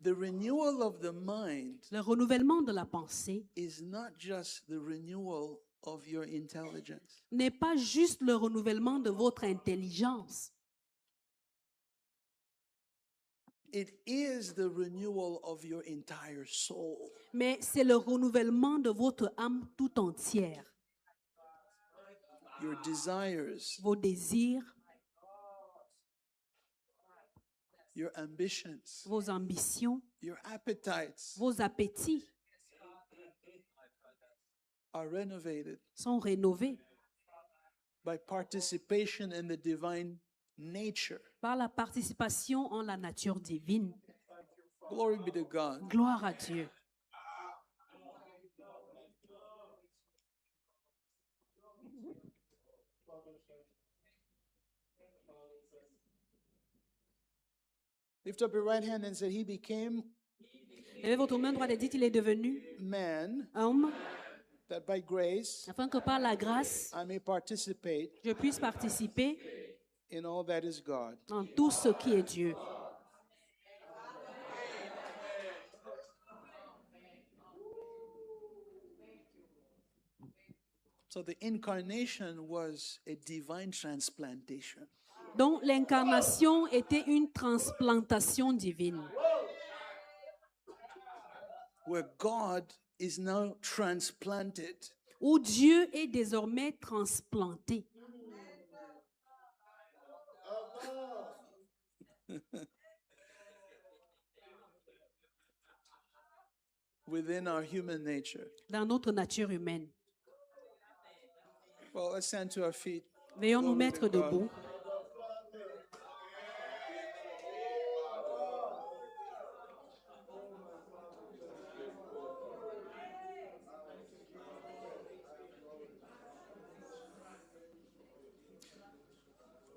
The renewal of the mind Le renouvellement de la pensée is not just the renewal of your intelligence. n'est pas juste le renouvellement de votre intelligence. It is the renewal of your entire soul. Mais c'est le renouvellement de votre âme tout entière. Your desires, Vos désirs, your ambitions, vos ambitions, your appetites vos appétits are renovated sont rénovés by participation in the divine nature. par la participation en la nature divine. Glory be to God. Gloire à Dieu. Lift up your right hand and say, He became Levez votre main droite et dites, il est devenu man homme, that by grace afin que par la grâce, I may participate je puisse participer in all that is God. en tout ce qui est Dieu. So the incarnation was a divine transplantation. Donc l'incarnation était une transplantation divine, Where God is now transplanted où Dieu est désormais transplanté within our human nature. dans notre nature humaine. Well, let's stand to our feet. Veuillons nous Glory to mettre God. debout.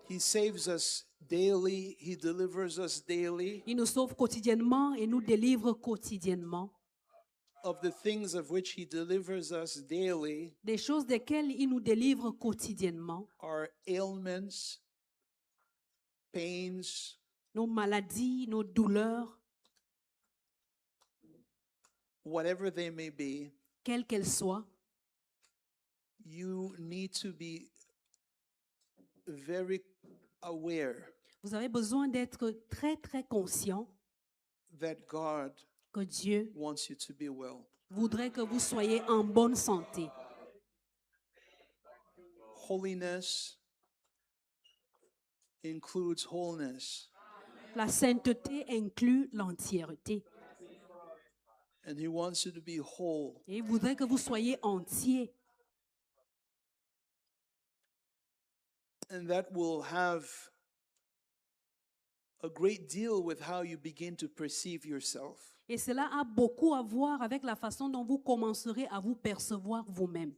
He saves us daily. He delivers us daily Il nous sauve quotidiennement et nous délivre quotidiennement. of the things of which He delivers us daily Des choses desquelles il nous délivre quotidiennement. are ailments, pains, Nos maladies, nos douleurs, whatever they may be. quelles qu'elles soient. You need to be very aware Vous avez besoin d'être très, très conscient that God que Dieu wants you to be well. voudrait que vous soyez en bonne santé. Holiness includes wholeness, La sainteté inclut l'entièreté. and He wants you to be whole. Et il voudrait que vous soyez entier. And that will have a great deal with how you begin to perceive yourself. Et cela a beaucoup à voir avec la façon dont vous commencerez à vous percevoir vous-même.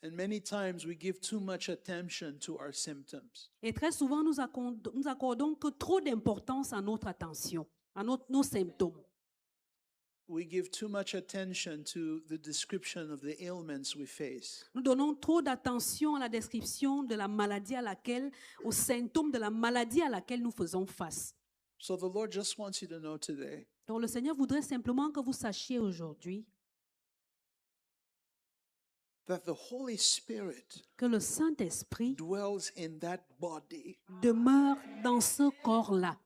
And many times we give too much attention to our symptoms. Et très souvent, nous accordons que trop d'importance à notre attention, à nos symptômes. We give too much attention to the description of the ailments we face. Nous donnons trop d'attention à la description de la maladie aux symptômes de la maladie à laquelle nous faisons face. So the Lord just wants you to know today Donc le Seigneur voudrait simplement que vous sachiez aujourd'hui that the Holy Spirit que le Saint-Esprit dwells in that body demeure dans ce corps-là,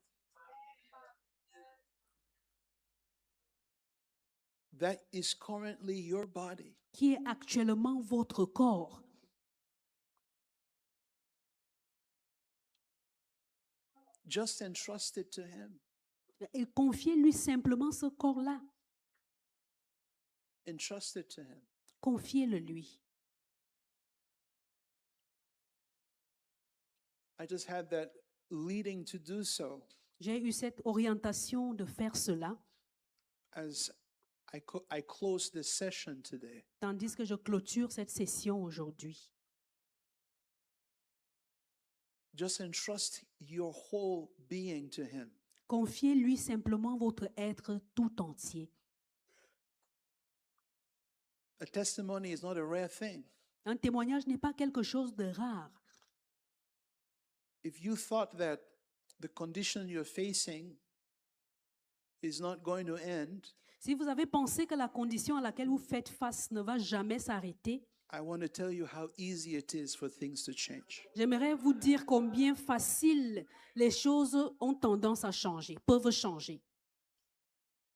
that is currently your body. qui est actuellement votre corps. Just entrust it to Him. Et confiez-lui simplement ce corps-là. Entrust it to Him. Confiez-le lui. I just had that leading to do so J'ai eu cette orientation de faire cela, as I close this session today. tandis que je clôture cette session aujourd'hui. Just entrust your whole being to Him. Confiez-lui simplement votre être tout entier. A testimony is not a rare thing. Un témoignage n'est pas quelque chose de rare. If you thought that the condition you're facing is not going to end, Si vous avez pensé que la condition à laquelle vous faites face ne va jamais s'arrêter, I want to tell you how easy it is for things to change. j'aimerais vous dire combien facile les choses ont tendance à changer, peuvent changer.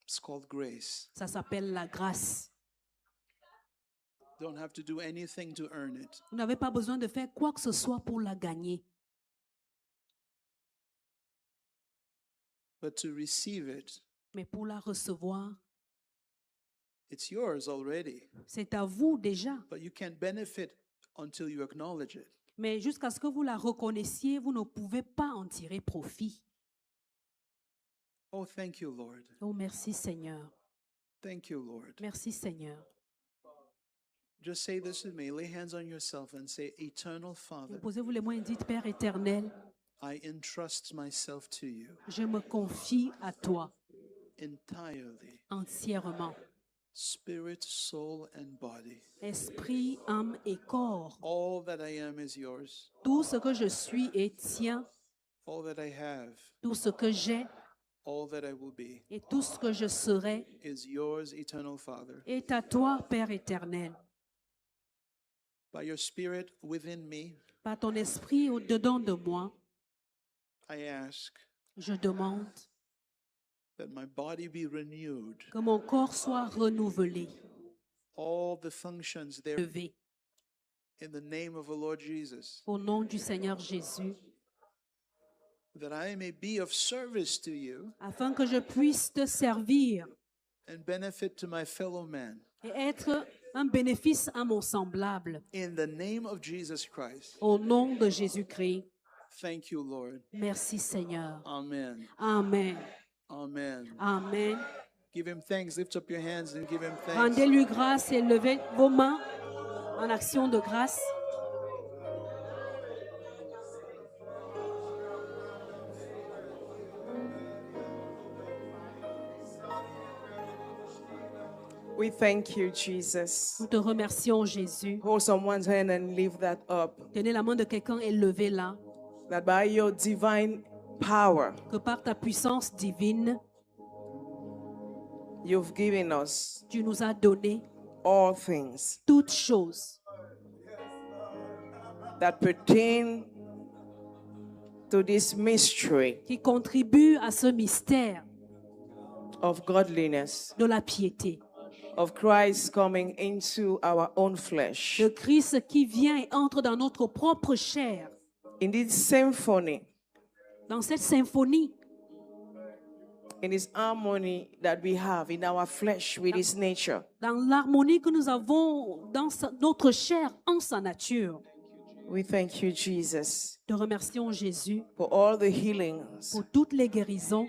It's called grace. Ça s'appelle la grâce. Don't have to do anything to earn it. Vous n'avez pas besoin de faire quoi que ce soit pour la gagner. But to receive it, Mais pour la recevoir, it's yours already. c'est à vous déjà. But you can't benefit until you acknowledge it. Mais jusqu'à ce que vous la reconnaissiez, vous ne pouvez pas en tirer profit. Oh, thank you, Lord. Oh, merci Seigneur. Thank you, Lord. Merci Seigneur. Just say this with me. Lay hands on yourself and say, Eternal Father, Posez-vous les mains et dites, Père éternel, I entrust myself to you je me confie à toi entirely, entièrement. spirit, soul, and body. Esprit, âme et corps. All that I am is yours. Tout ce que je suis est tien. All that I have, Tout ce que j'ai all that I will be, et tout ce que je serai is yours, Eternal Father. est à toi, Père éternel. By your Spirit within me, Par ton esprit au-dedans de moi, I ask je demande that my body be renewed. que mon corps soit renouvelé, All the functions there levé. in the name of the Lord Jesus, Au nom du Seigneur Jésus, that I may be of service to you afin que je puisse te servir and benefit to my fellow man. et être un bénéfice à mon semblable. In the name of Jesus Christ. Au nom de Jésus-Christ, Thank you, Lord. merci Seigneur. Amen. Amen. Amen. Amen. Give him thanks. Lift up your hands and give him thanks. Rendez-lui grâce et levez vos mains en action de grâce. We thank you, Jesus. Nous te remercions, Jésus. Hold someone's hand and lift that up. Tenez la main de quelqu'un et levez-la. That by your divine power, Que par ta puissance divine, you've given us tu nous as donné all things toutes choses that pertain to this mystery qui contribuent à ce mystère of godliness, de la piété. of Christ coming into our own flesh. De Christ qui vient et entre dans notre propre chair. In this symphony, Dans cette symphonie, in this harmony that we have in our flesh with his nature. dans l'harmonie que nous avons dans notre chair en sa nature. We thank you, Jesus, Te remercions, Jésus, for all the healings pour toutes les guérisons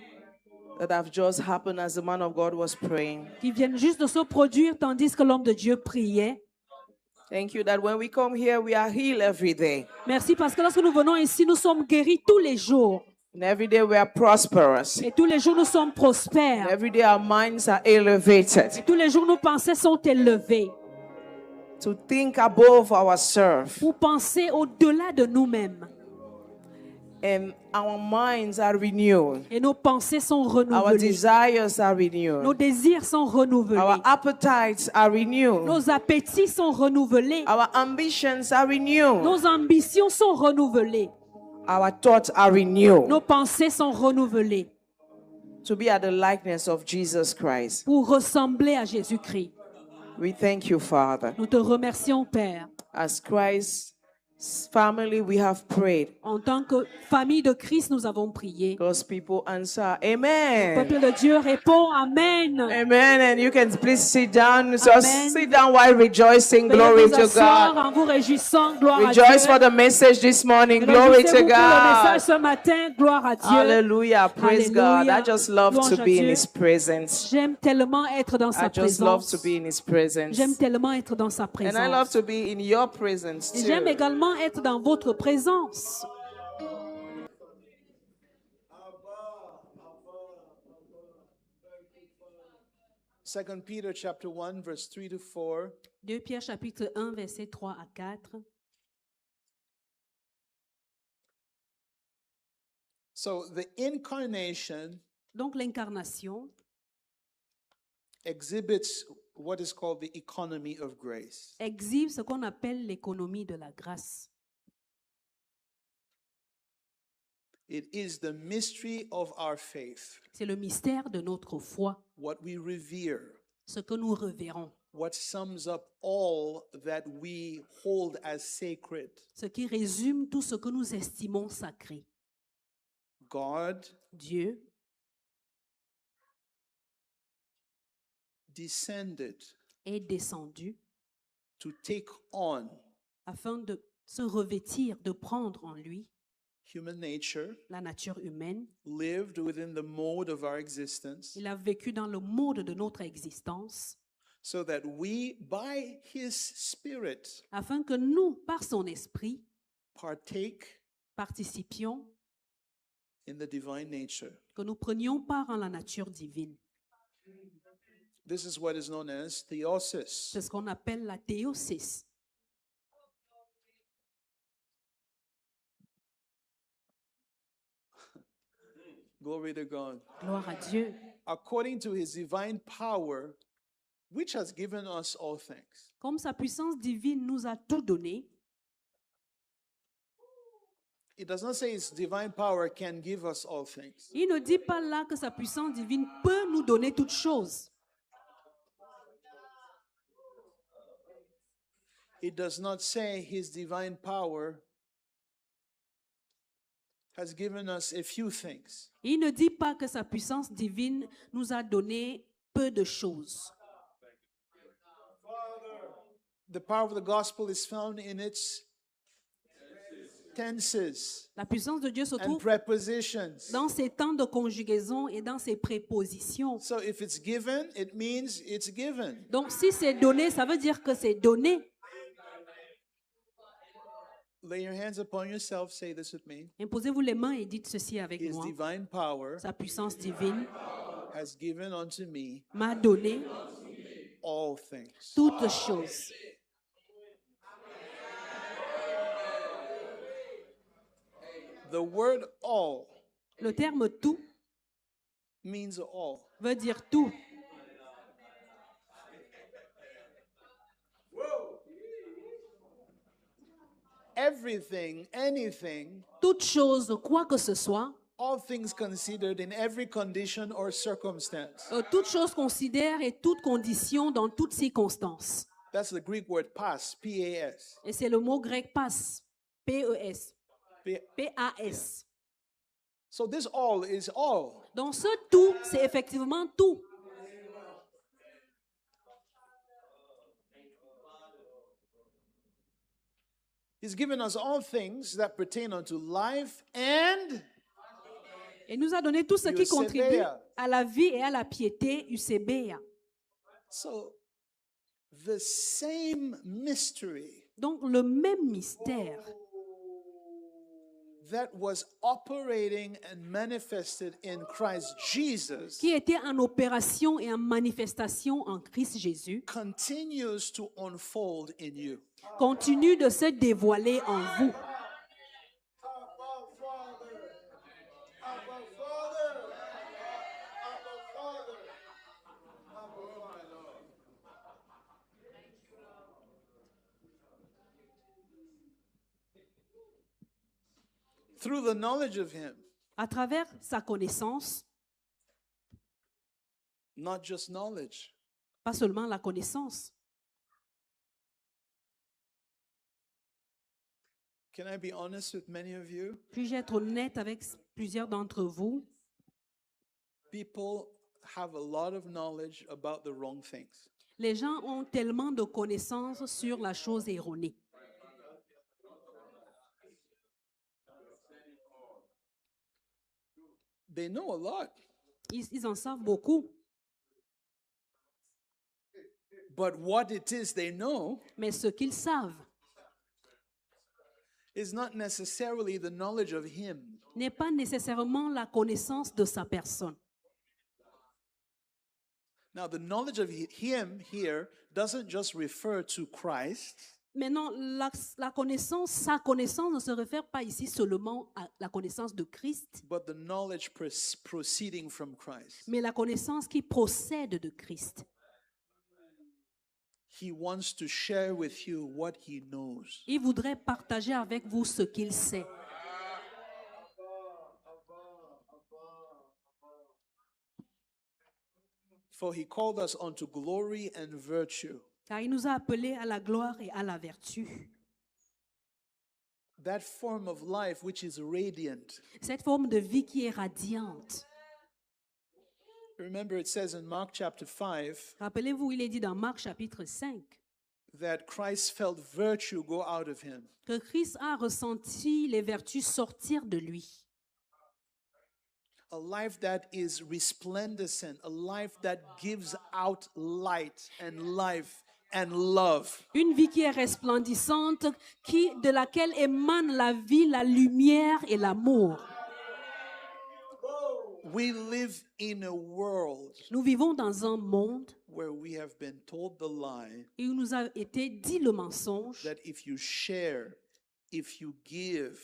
that have just happened as the man of God was praying. qui viennent juste de se produire tandis que l'homme de Dieu priait. Thank you that when we come here, we are healed every day. Merci parce que lorsque nous venons ici, nous sommes guéris tous les jours. And every day we are prosperous. Et tous les jours, nous sommes And prospères. every day our minds are elevated Et tous les jours, nos pensées sont élevées to think above ourselves. pour penser au-delà de nous-mêmes. And our minds are renewed. Et nos pensées sont Our renouvelées. desires are Nos renewed. désirs sont renouvelés. Our appetites are renewed. Nos appétits sont renouvelés. Our ambitions are renewed. Nos ambitions sont renouvelées. Our thoughts are renewed Nos pensées sont renouvelées to be at the likeness of Jesus Christ. pour ressembler à Jésus-Christ. We thank you, Father. Nous te remercions, Père. As Christ's family, we have prayed. En tant que famille de Christ, nous avons prié. God's people answer. Le Amen. peuple de Dieu répond Amen. Amen. And you can please sit down. Just Amen. sit down while rejoicing. Veuillez Glory vous to asseoir God. en vous réjouissant. Gloire à Dieu. Rejoice for the message this morning. Glory Réjouissez-vous to pour le message God. ce matin. Gloire à Dieu. Hallelujah. Praise God. Hallelujah. I just love Louange to à be in Dieu. His presence. J'aime tellement être dans sa I just love présence. to be in His presence. J'aime tellement être dans sa And I love présence. to be in your presence Et j'aime too. également être dans votre présence. 2 Peter chapter 1, verse 3 to 4. 2 Pierre chapitre 1, versets 3 à 4. So the incarnation Donc l'incarnation exhibits what is called the economy of grace. exhibe ce qu'on appelle l'économie de la grâce. It is the mystery of our faith, C'est le mystère de notre foi, what we revere, ce que nous reverrons, what sums up all that we hold as sacred. ce qui résume tout ce que nous estimons sacré. God Dieu descended est descendu to take on afin de se revêtir, de prendre en lui human nature, la nature humaine. lived within the mode of our existence, Il a vécu dans le mode de notre existence so that we, by his Spirit, afin que nous, par son esprit, partake participions, in the divine nature. que nous prenions part en la nature divine. This is what is known as theosis. C'est ce qu'on appelle la théosis. Glory to God. Gloire à Dieu. According to his divine power, which has given us all things. Comme sa puissance divine nous a tout donné, It does not say his divine power can give us all things. il ne dit pas là que sa puissance divine peut nous donner toutes choses. It does not say his divine power has given us a few things. Il ne dit pas que sa puissance divine nous a donné peu de choses. The power of the gospel is found in its tenses La puissance de Dieu se and trouve prepositions. dans ses temps de conjugaison et dans ses prépositions. So if it's given, it means it's given. Donc si c'est donné, ça veut dire que c'est donné. Lay your hands upon yourself, say this with me. Imposez-vous les mains et dites ceci avec His moi. divine power Sa puissance divine has given unto me m'a donné all things. toutes choses. The word all Le terme tout means all. veut dire tout. Everything, anything, Toute chose, quoi que ce soit, all things considered in every condition or circumstance. toute chose considère et toute condition dans toutes circonstances. That's the Greek word pas, P-A-S. Et c'est le mot grec pas, P-E-S, P- P-A-S. So this all is all. Donc ce tout, c'est effectivement tout. He's given us all things that pertain unto life and Et nous a donné tout ce qui Eusebia. contribue à la vie et à la piété, Eusebia. so the same mystery Donc le même mystère that was operating and manifested in Christ Jesus qui était en opération et en manifestation en Christ Jésus continues to unfold in you. continue de se dévoiler en vous. Through the knowledge of him, À travers sa connaissance, not just knowledge. pas seulement la connaissance. Can I be honest with many of you? Puis-je être honnête avec plusieurs d'entre vous? People have a lot of knowledge about the wrong things. Les gens ont tellement de connaissances sur la chose erronée. They know a lot, Ils en savent beaucoup, but what it is they know mais ce qu'ils savent is not necessarily the knowledge of him. n'est pas nécessairement la connaissance de sa personne. Now, the knowledge of him here doesn't just refer to Christ, Maintenant, la connaissance, sa connaissance ne se réfère pas ici seulement à la connaissance de Christ, but the knowledge proceeding from Christ. mais la connaissance qui procède de Christ. He wants to share with you what he knows. Il voudrait partager avec vous ce qu'il sait. For he called us unto glory and virtue. Car il nous a appelés à la gloire et à la vertu. That form of life which is radiant. Cette forme de vie qui est radiante. Remember, it says in Mark chapter 5 Rappelez-vous, il est dit dans Marc chapitre 5 that Christ felt virtue go out of him. que Christ a ressenti les vertus sortir de lui. A life that is resplendent, a life that gives out light and life and love. Une vie qui est resplendissante, de laquelle émane la vie, la lumière et l'amour. We live in a world Nous vivons dans un monde where we have been told the lie où il nous a été dit le mensonge that if you share, if you give,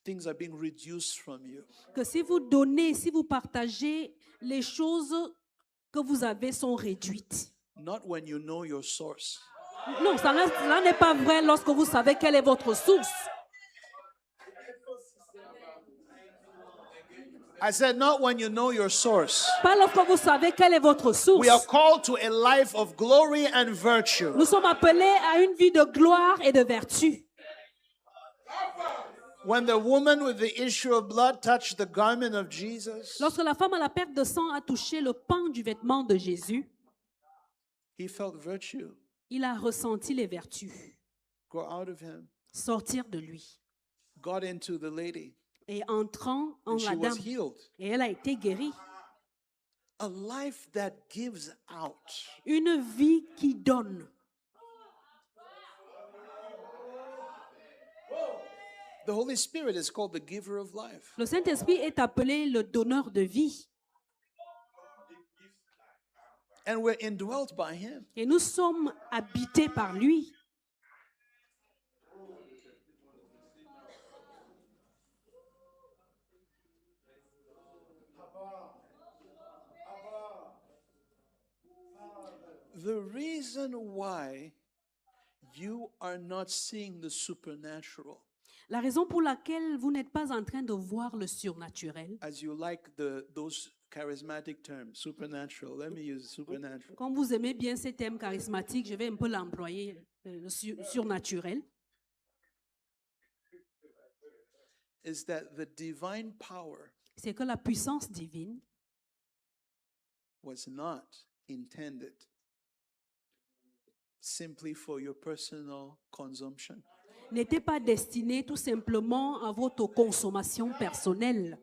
things are being reduced from you. que si vous donnez, si vous partagez, les choses que vous avez sont réduites. Not when you know your source. Non, cela n'est pas vrai lorsque vous savez quelle est votre source. I said, not when you know your source. Pas lorsque vous savez quelle est votre source. We are called to a life of glory and virtue. Nous sommes appelés à une vie de gloire et de vertu. When the woman with the issue of blood touched the garment of Jesus, Lorsque la femme à la perte de sang a touché le pan du vêtement de Jésus, he felt virtue il a ressenti les vertus go out of him, sortir de lui. got into the lady, Et entrant en and she la was dame, healed. et elle a été guérie. A life that gives out. Une vie qui donne. The Holy Spirit is called the giver of life. Le Saint-Esprit est appelé le donneur de vie. And we're indwelt by him. Et nous sommes habités par lui. The reason why you are not seeing the supernatural, La raison pour laquelle vous n'êtes pas en train de voir le surnaturel, as you like those charismatic terms, supernatural. Let me use supernatural. comme vous aimez bien ces thèmes charismatiques, je vais un peu l'employer, le surnaturel, Is that the divine power c'est que la puissance divine was not intended simply for your personal consumption. n'était pas destinée tout simplement à votre consommation personnelle.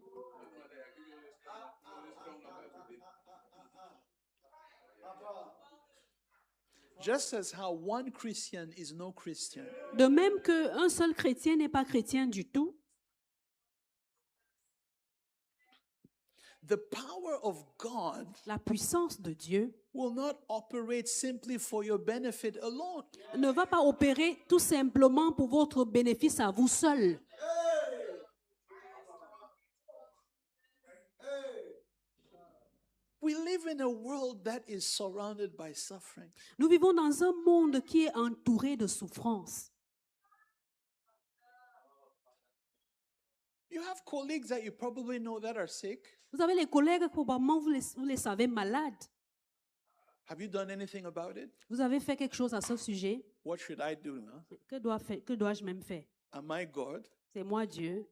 Just as how one Christian is no Christian, De même qu'un seul chrétien n'est pas chrétien du tout, the power of God la puissance de Dieu will not operate simply for your benefit alone. ne va pas opérer tout simplement pour votre bénéfice à vous seul. We live in a world that is surrounded by suffering. Nous vivons dans un monde qui est entouré de souffrances. You have colleagues that you probably know that are sick. Vous avez les collègues, probablement vous les savez malades. Have you done anything about it? Vous avez fait quelque chose à ce sujet. What should I do? Huh? Que dois-je même faire? Am I God? C'est moi Dieu.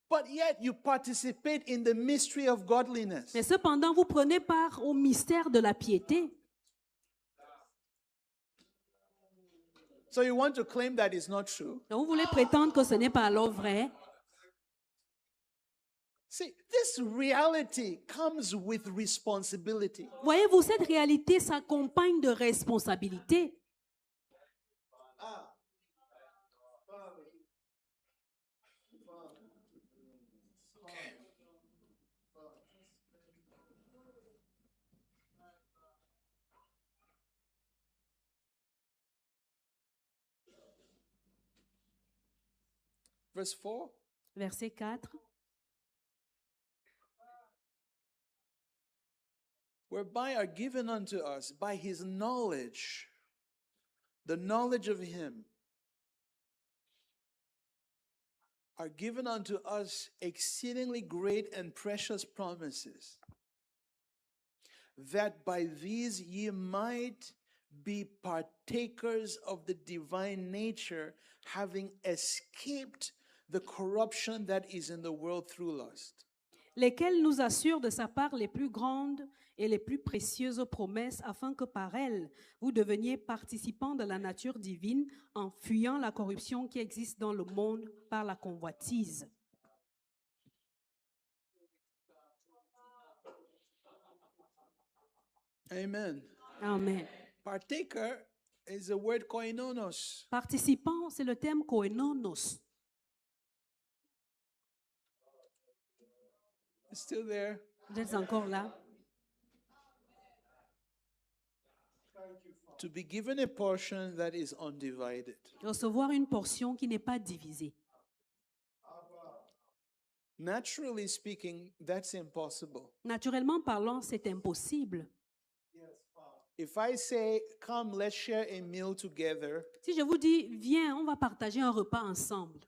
But yet you participate in the mystery of godliness. Mais cependant, vous prenez part au mystère de la piété. So you want to claim that it's not true? Donc, vous voulez prétendre que ce n'est pas alors vrai. See, this reality comes with responsibility. Voyez-vous, cette réalité s'accompagne de responsabilités. Verse 4. Verset 4. Whereby are given unto us by his knowledge, the knowledge of him, are given unto us exceedingly great and precious promises, that by these ye might be partakers of the divine nature, having escaped the corruption that is in the world through lust. Lesquels nous assurent de sa part les plus grandes et les plus précieuses promesses, afin que par elles, vous deveniez participants de la nature divine, en fuyant la corruption qui existe dans le monde par la convoitise. Amen. Amen. Partaker is the word koinonos. Participant, c'est le terme koinonos. It's still there. Vous êtes encore là? To be given a portion that is undivided. Recevoir une portion qui n'est pas divisée. Naturally speaking, that's impossible. Naturellement parlant, c'est impossible. If I say, come, let's share a meal together, Si je vous dis, viens, on va partager un repas ensemble,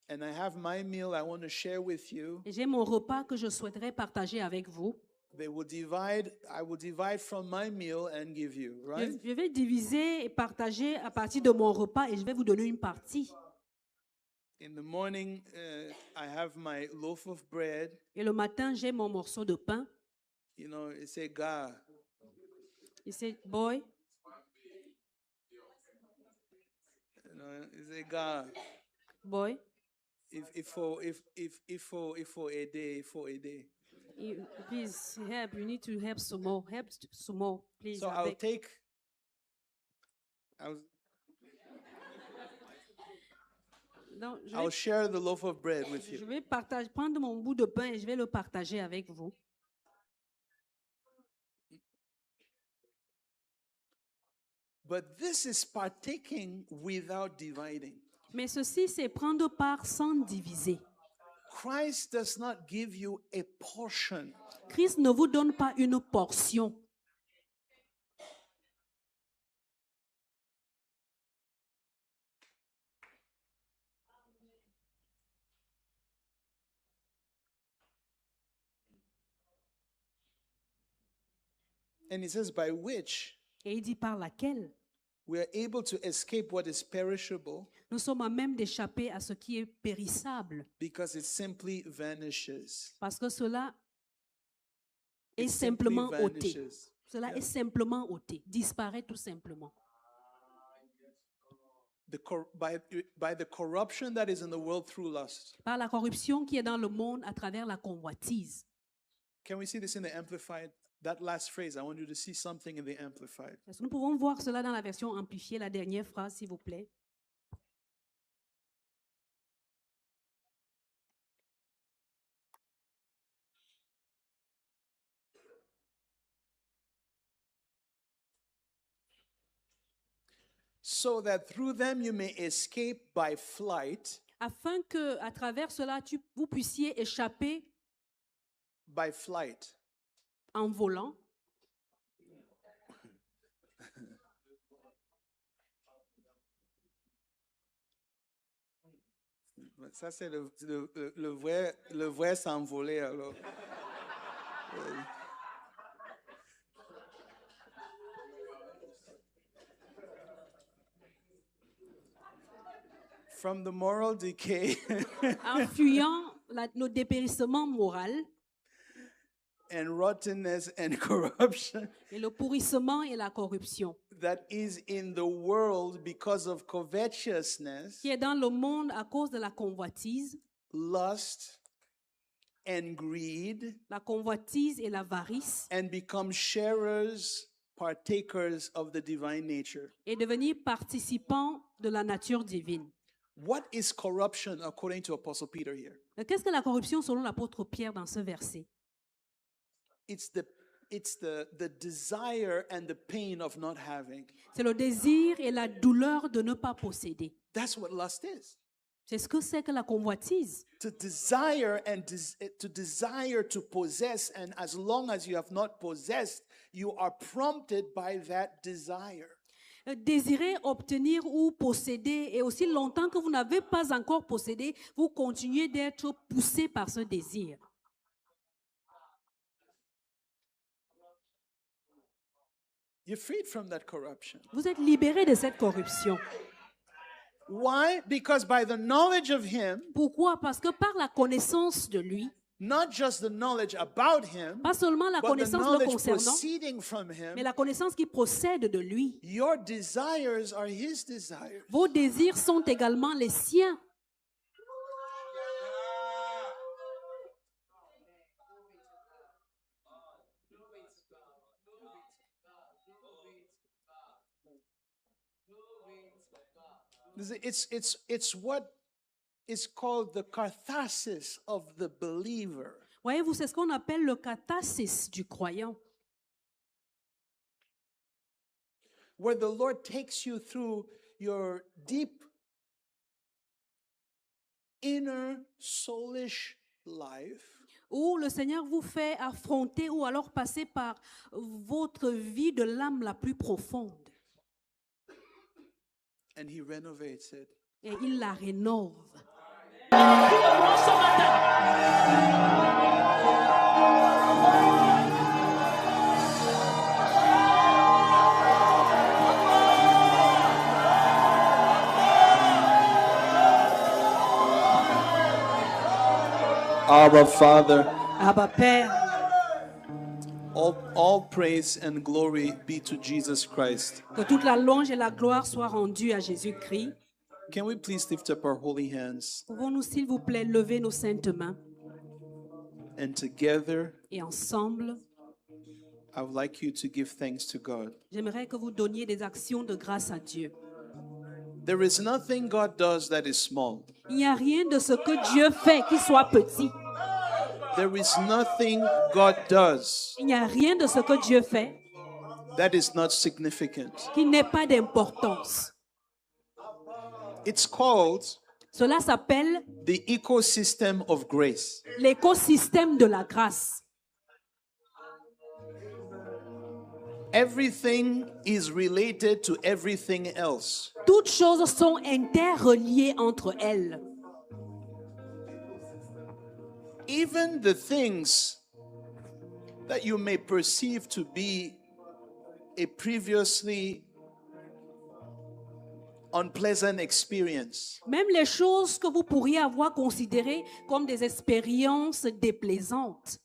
and I have my meal I want to share with you, et j'ai mon repas que je souhaiterais partager avec vous, I will divide from my meal and give you, right? je vais diviser et partager à partir de mon repas et je vais vous donner une partie. In the morning, I have my loaf of bread. Et le matin, j'ai mon morceau de pain. You know, it's a God. Il dit, boy, You know, it's a God. boy, If for a day. please help. You need to help some more. Help some more, please. So I'll Donc, I'll share the loaf of bread with je you. vais prendre mon bout de pain et je vais le partager avec vous. But this is partaking without dividing. Mais ceci, c'est prendre part sans diviser. Christ does not give you a portion. Christ ne vous donne pas une portion. And he says, by which Et il dit par laquelle we are able to escape what is perishable nous sommes à même d'échapper à ce qui est périssable. because it simply vanishes. Parce que cela est It simply simplement ôté. vanishes. Cela Yeah. est simplement ôté, disparaît tout simplement. By the corruption that is in the world through lust. Par la corruption qui est dans le monde à travers la convoitise. Can we see this in the Amplified? That last phrase, I want you to see something in the Amplified. Est-ce que nous pouvons voir cela dans la version amplifiée, la dernière phrase, s'il vous plaît? So that through them you may escape by flight, Afin que, à travers cela, vous puissiez échapper by flight. en volant. Ça, c'est le vrai s'envoler, alors. From the moral decay En fuyant le dépérissement moral and rottenness and corruption et le pourrissement et la corruption that is in the world because of covetousness, qui est dans le monde à cause de la convoitise, lust, and greed, la convoitise et l'avarice, and become sharers, partakers of the divine nature. et devenir participants de la nature divine. What is corruption according to Apostle Peter here? Qu'est-ce que la corruption selon l'apôtre Pierre dans ce verset? It's the desire and the pain of not having. C'est le désir et la douleur de ne pas posséder. That's what lust is. C'est ce que c'est que la convoitise. To desire to desire to possess, and as long as you have not possessed, you are prompted by that desire. Désirer obtenir ou posséder, et aussi longtemps que vous n'avez pas encore possédé, vous continuez d'être poussé par ce désir. You're freed from that corruption. Vous êtes libéré de cette corruption. Why? Because by the knowledge of him, Pourquoi? Parce que par la connaissance de lui, not just the knowledge about him, pas seulement la but the connaissance le knowledge concernant, proceeding from him, mais la connaissance qui procède de lui. your desires are his desires. Vos désirs sont également les siens. It's what is called the catharsis of the believer. Voyez-vous, c'est ce qu'on appelle le catharsis du croyant, Where the Lord takes you through your deep inner soulish life, où le Seigneur vous fait affronter ou alors passer par votre vie de l'âme la plus profonde. and he renovates it. Et il la rénove. Abba, Father, Abba Père, all praise and glory be to Jesus Christ. que toute la louange et la gloire soient rendues à Jésus-Christ. Can we please lift up our holy hands Pouvons-nous, s'il vous plaît, lever nos saintes mains and together et ensemble, I would like you to give thanks to God. j'aimerais que vous donniez des actions de grâce à Dieu. There is nothing God does that is small. Il n'y a rien de ce que Dieu fait qui soit petit. There is nothing God does Il n'y a rien de ce que Dieu fait that is not significant. qui n'ait pas d'importance. It's called Cela s'appelle the ecosystem of grace. l'écosystème de la grâce. Everything is related to everything else. Toutes choses sont interreliées entre elles. Even the things that you may perceive to be a previously unpleasant experience, Même les choses que vous pourriez avoir considérées comme des expériences déplaisantes.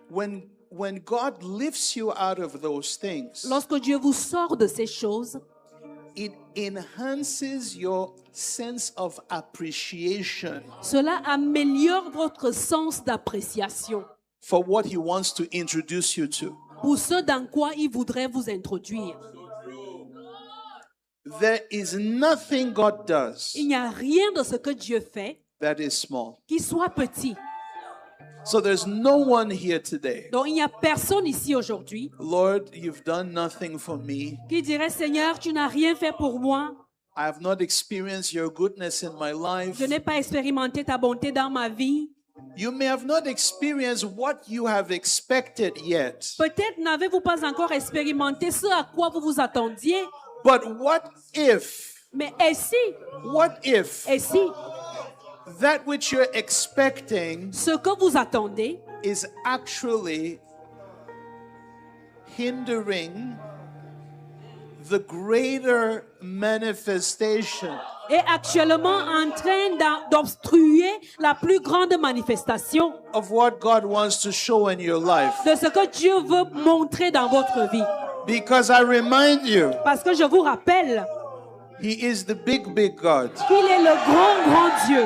when God lifts you out of those things, Lorsque Dieu vous sort de ces choses, it enhances your sense of appreciation cela améliore votre sens d'appréciation for what He wants to introduce you to. pour ce dans quoi il voudrait vous introduire. There is nothing God does Il n'y a rien de ce que Dieu fait that is small. qui soit petit. So there's no one here today. Donc il n'y a personne ici aujourd'hui Lord, you've done nothing for me. qui dirait, Seigneur, tu n'as rien fait pour moi. I have not experienced your goodness in my life. Je n'ai pas expérimenté ta bonté dans ma vie. You may have not experienced what you have expected yet. Peut-être n'avez-vous pas encore expérimenté ce à quoi vous vous attendiez. But what if, Mais et si that which you're expecting ce que vous attendez is actually hindering the greater manifestation est actuellement en train d'obstruer la plus grande manifestation of what God wants to show in your life? de ce que Dieu veut montrer dans votre vie? Because I remind you, Parce que je vous rappelle He is the big, big God. qu'il est le grand, grand Dieu.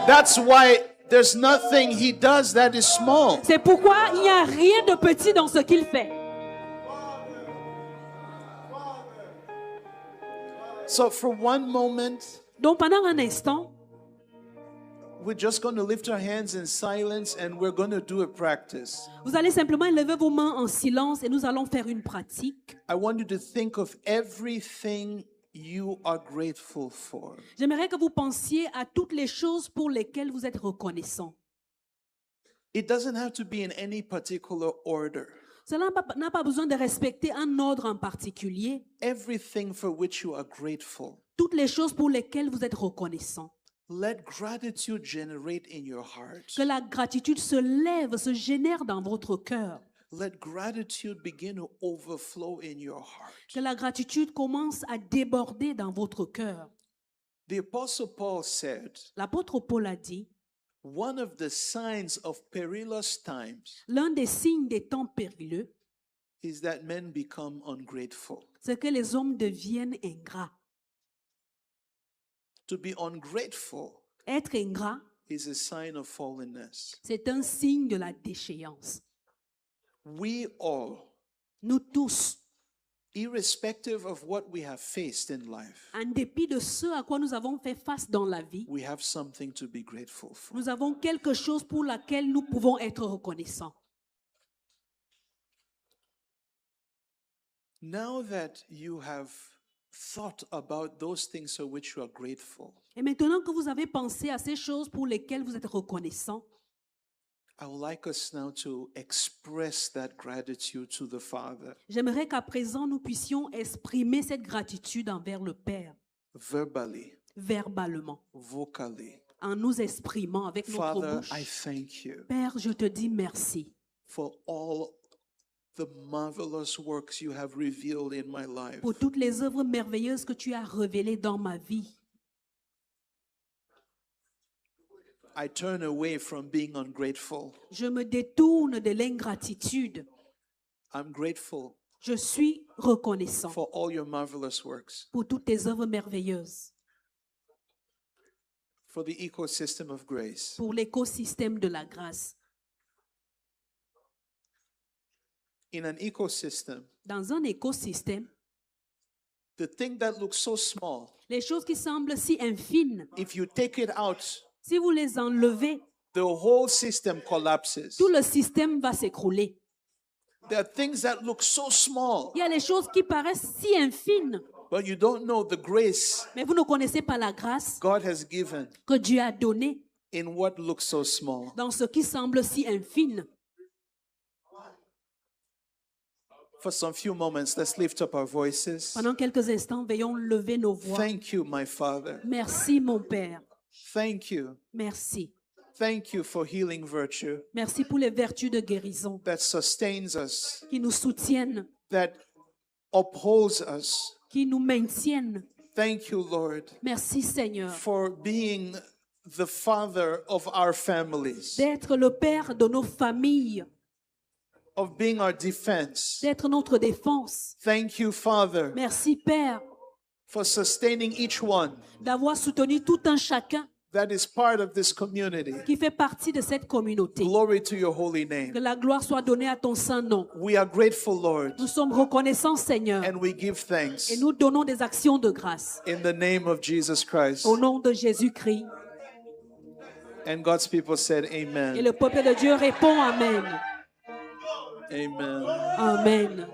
That's why there's nothing He does that is small. C'est pourquoi il n'y a rien de petit dans ce qu'il fait. So for one moment, Donc pendant un instant, we're just going to lift our hands in silence and we're going to do a practice. Vous allez simplement lever vos mains en silence et nous allons faire une pratique. I want you to think of everything you are grateful for. J'aimerais que vous pensiez à toutes les choses pour lesquelles vous êtes reconnaissant. It doesn't have to be in any particular order. Cela n'a pas besoin de respecter un ordre en particulier. Everything for which you are grateful. Toutes les choses pour lesquelles vous êtes reconnaissant. Let gratitude generate in your heart. Que la gratitude se lève, se génère dans votre cœur. Let gratitude begin to overflow in your heart. Que la gratitude commence à déborder dans votre cœur. The Apostle Paul said, L'apôtre Paul a dit, one of the signs of perilous times l'un des signes des temps périlleux, is that men become ungrateful. c'est que les hommes deviennent ingrats. To be ungrateful Être ingrat, is a sign of fallenness. c'est un signe de la déchéance. We all, Nous tous, irrespective of what we have faced in life, en dépit de ce à quoi nous avons fait face dans la vie, we have something to be grateful for. nous avons quelque chose pour laquelle nous pouvons être reconnaissants. Now that you have thought about those things for which you are grateful, Et maintenant que vous avez pensé à ces choses pour lesquelles vous êtes reconnaissants, I would like us now to express that gratitude to the Father j'aimerais qu'à présent nous puissions exprimer cette gratitude envers le Père, verbally, verbalement, vocally. en nous exprimant avec notre Father, bouche. I thank you Père, je te dis merci for all the marvelous works you have revealed in my life. pour toutes les œuvres merveilleuses que tu as révélées dans ma vie. I turn away from being ungrateful. Je me détourne de l'ingratitude. I'm grateful Je suis reconnaissant for all your marvelous works, pour toutes tes œuvres merveilleuses, for the ecosystem of grace. pour l'écosystème de la grâce. In an ecosystem, Dans un écosystème, the thing that looks so small, les choses qui semblent si infimes, if you take it out, si vous les enlevez, the whole system collapses. tout le système va s'écrouler. There are things that look so small, Il y a les choses qui paraissent si infimes, but you don't know the grace mais vous ne connaissez pas la grâce God has given que Dieu a donnée in what looks so small. dans ce qui semble si infime. For some few moments, let's lift up our voices. Pendant quelques instants, veillons lever nos voix. Thank you, my Father. Merci, mon Père. Thank you. Merci. Thank you for healing virtue Merci pour les vertus de guérison that sustains us, qui nous soutiennent, that upholds us. qui nous maintiennent. Thank you, Lord, Merci, Seigneur, for being the Father of our families, d'être le Père de nos familles, of being our defense. d'être notre défense. Thank you, Father, Merci, Père, for sustaining each one d'avoir soutenu tout un chacun that is part of this community. qui fait partie de cette communauté. Glory to your holy name. Que la gloire soit donnée à ton saint nom. We are grateful, Lord, Nous sommes reconnaissants, Seigneur, and we give thanks et nous donnons des actions de grâce. in the name of Jesus Christ. Au nom de Jésus-Christ. And God's people said, Et Amen. le peuple de Dieu répond Amen. Amen. Amen.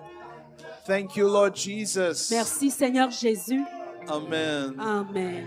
Thank you, Lord Jesus. Merci, Seigneur Jésus. Amen. Amen.